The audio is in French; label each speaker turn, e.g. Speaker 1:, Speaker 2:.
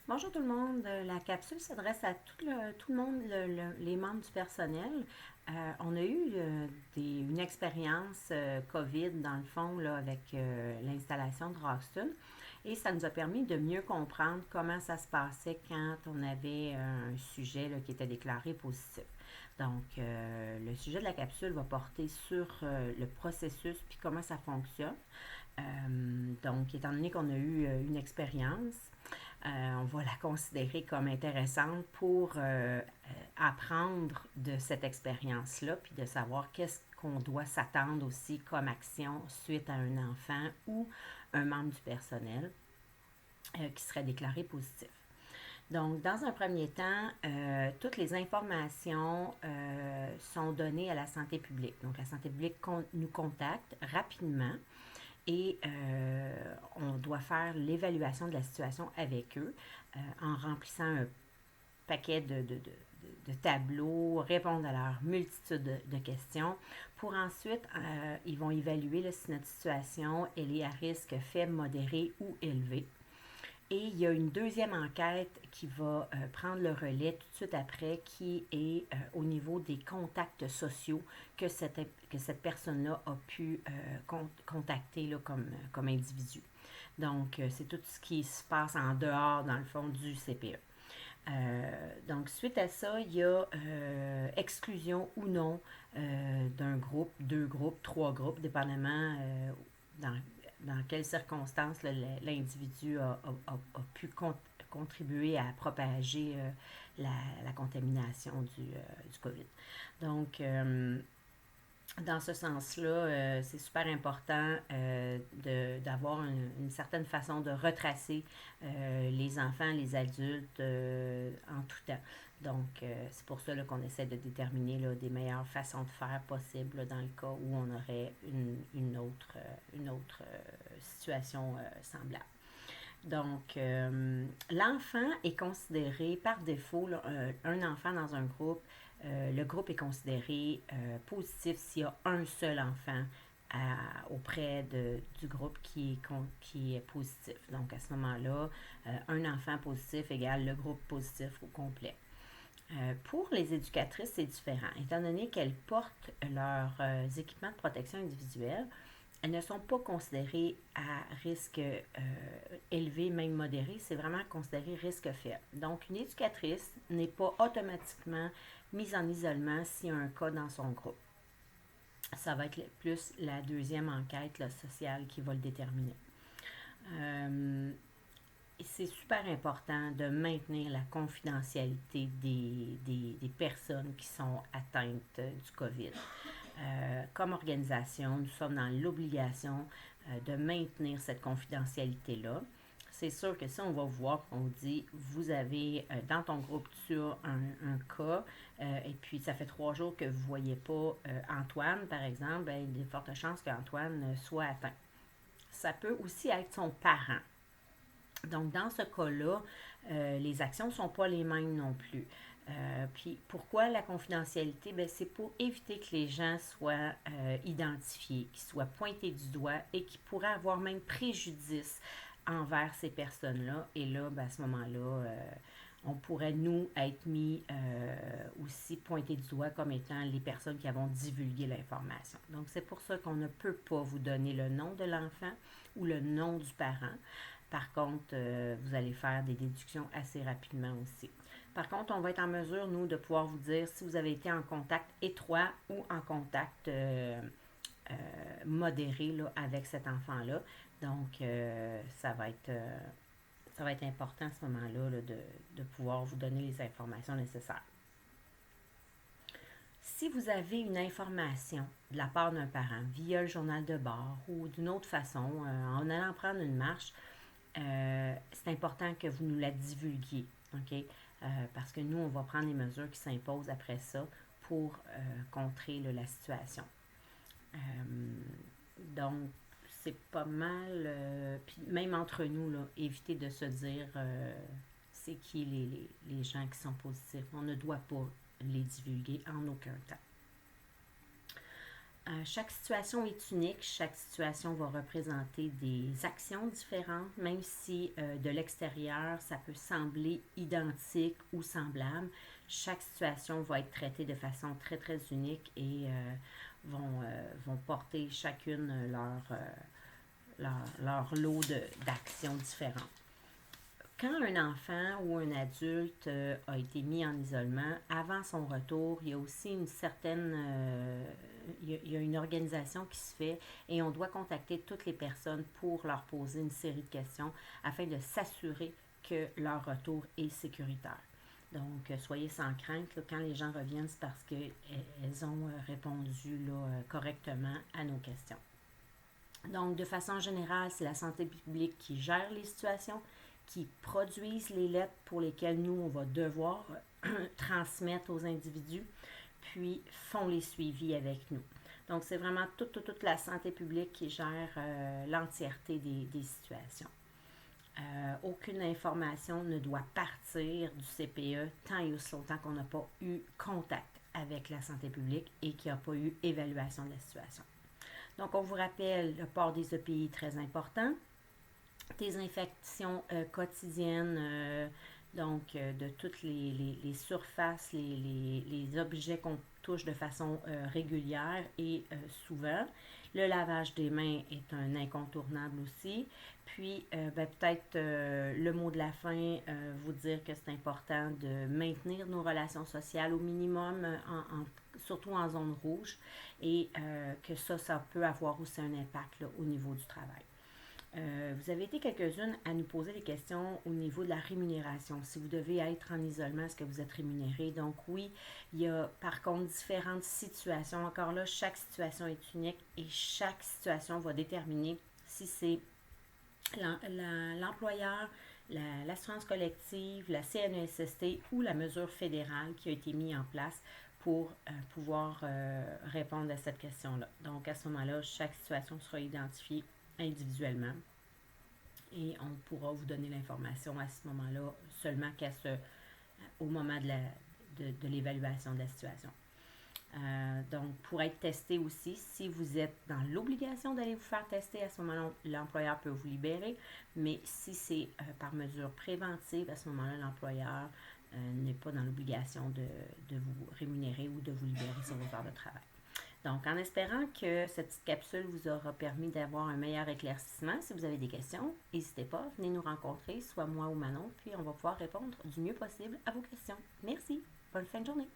Speaker 1: Bonjour tout le monde. La capsule s'adresse à tout le monde, les membres du personnel. On a eu une expérience COVID, dans le fond, là, avec l'installation de Roxton. Et ça nous a permis de mieux comprendre comment ça se passait quand on avait un sujet là, qui était déclaré positif. Donc, le sujet de la capsule va porter sur le processus puis comment ça fonctionne. Donc, étant donné qu'on a eu une expérience, on va la considérer comme intéressante pour apprendre de cette expérience-là, puis de savoir qu'est-ce qu'on doit s'attendre aussi comme action suite à un enfant ou un membre du personnel qui serait déclaré positif. Donc, dans un premier temps, toutes les informations sont données à la santé publique. Donc, la santé publique nous contacte rapidement et on doit faire l'évaluation de la situation avec eux en remplissant un paquet de tableaux, répondre à leur multitude de questions pour ensuite, ils vont évaluer là, si notre situation elle est à risque faible, modéré ou élevé. Et il y a une deuxième enquête qui va prendre le relais tout de suite après, qui est au niveau des contacts sociaux que cette personne-là a pu contacter là, comme individu. Donc, c'est tout ce qui se passe en dehors, dans le fond, du CPE. Donc, suite à ça, il y a exclusion ou non d'un groupe, deux groupes, trois groupes, dépendamment dans, dans quelles circonstances l'individu pu contribuer à propager la contamination du COVID. Donc, dans ce sens-là, c'est super important d'avoir une certaine façon de retracer les enfants, les adultes en tout temps. Donc, c'est pour ça qu'on essaie de déterminer là, des meilleures façons de faire possibles là, dans le cas où on aurait une autre situation semblable. Donc, l'enfant est considéré par défaut, là, un enfant dans un groupe, le groupe est considéré positif s'il y a un seul enfant auprès du groupe qui est positif. Donc, à ce moment-là, un enfant positif égale le groupe positif au complet. Pour les éducatrices, c'est différent. Étant donné qu'elles portent leurs équipements de protection individuelle, elles ne sont pas considérées à risque élevé, même modéré, c'est vraiment considéré risque faible. Donc, une éducatrice n'est pas automatiquement mise en isolement s'il y a un cas dans son groupe. Ça va être plus la deuxième enquête là, sociale qui va le déterminer. Euh, c'est super important de maintenir la confidentialité des personnes qui sont atteintes du COVID. Comme organisation, nous sommes dans l'obligation de maintenir cette confidentialité-là. C'est sûr que si on va voir, on dit, vous avez dans ton groupe tu as un cas, et puis ça fait 3 jours que vous ne voyez pas Antoine, par exemple, ben, il y a de fortes chances qu'Antoine soit atteint. Ça peut aussi être son parent. Donc, dans ce cas-là, les actions ne sont pas les mêmes non plus. Puis pourquoi la confidentialité? Ben, c'est pour éviter que les gens soient identifiés, qu'ils soient pointés du doigt et qu'ils pourraient avoir même préjudice envers ces personnes-là. Et là, ben, à ce moment-là, on pourrait, nous, être mis aussi pointés du doigt comme étant les personnes qui avons divulgué l'information. Donc, c'est pour ça qu'on ne peut pas vous donner le nom de l'enfant ou le nom du parent. Par contre, vous allez faire des déductions assez rapidement aussi. Par contre, on va être en mesure, nous, de pouvoir vous dire si vous avez été en contact étroit ou en contact modéré là, avec cet enfant-là. Donc, ça va être important à ce moment-là là, de pouvoir vous donner les informations nécessaires. Si vous avez une information de la part d'un parent via le journal de bord ou d'une autre façon, en allant prendre une marche, c'est important que vous nous la divulguiez, OK? Parce que nous, on va prendre les mesures qui s'imposent après ça pour contrer là, la situation. Euh, donc, c'est pas mal, puis même entre nous, là, éviter de se dire c'est qui les gens qui sont positifs. On ne doit pas les divulguer en aucun temps. Chaque situation est unique, chaque situation va représenter des actions différentes, même si de l'extérieur, ça peut sembler identique ou semblable. Chaque situation va être traitée de façon très, très unique et vont porter chacune leur lot d'actions différentes. Quand un enfant ou un adulte a été mis en isolement, avant son retour, il y a aussi une certaine... il y a une organisation qui se fait et on doit contacter toutes les personnes pour leur poser une série de questions afin de s'assurer que leur retour est sécuritaire. Donc, soyez sans crainte, là, quand les gens reviennent, c'est parce qu'elles ont répondu là, correctement à nos questions. Donc, de façon générale, c'est la santé publique qui gère les situations, qui produisent les lettres pour lesquelles nous, on va devoir transmettre aux individus, puis font les suivis avec nous. Donc, c'est vraiment toute la santé publique qui gère l'entièreté des situations. Aucune information ne doit partir du CPE tant et aussi longtemps qu'on n'a pas eu contact avec la santé publique et qu'il n'y a pas eu évaluation de la situation. Donc, on vous rappelle, le port des EPI très important, désinfection quotidienne, de toutes les surfaces, les objets qu'on touche de façon régulière et souvent. Le lavage des mains est un incontournable aussi. Puis, peut-être le mot de la fin, vous dire que c'est important de maintenir nos relations sociales au minimum, surtout en zone rouge, et que ça peut avoir aussi un impact là, au niveau du travail. Vous avez été quelques-unes à nous poser des questions au niveau de la rémunération. Si vous devez être en isolement, est-ce que vous êtes rémunéré? Donc oui, il y a par contre différentes situations. Encore là, chaque situation est unique et chaque situation va déterminer si c'est l'employeur, l'assurance collective, la CNESST ou la mesure fédérale qui a été mise en place pour pouvoir répondre à cette question-là. Donc, à ce moment-là, chaque situation sera identifiée individuellement et on pourra vous donner l'information à ce moment-là seulement au moment de l'évaluation de la situation. Donc, pour être testé aussi, si vous êtes dans l'obligation d'aller vous faire tester, à ce moment-là, l'employeur peut vous libérer. Mais si c'est par mesure préventive, à ce moment-là, l'employeur n'est pas dans l'obligation de vous rémunérer ou de vous libérer sur vos heures de travail. Donc, en espérant que cette petite capsule vous aura permis d'avoir un meilleur éclaircissement, si vous avez des questions, n'hésitez pas, venez nous rencontrer, soit moi ou Manon, puis on va pouvoir répondre du mieux possible à vos questions. Merci, bonne fin de journée.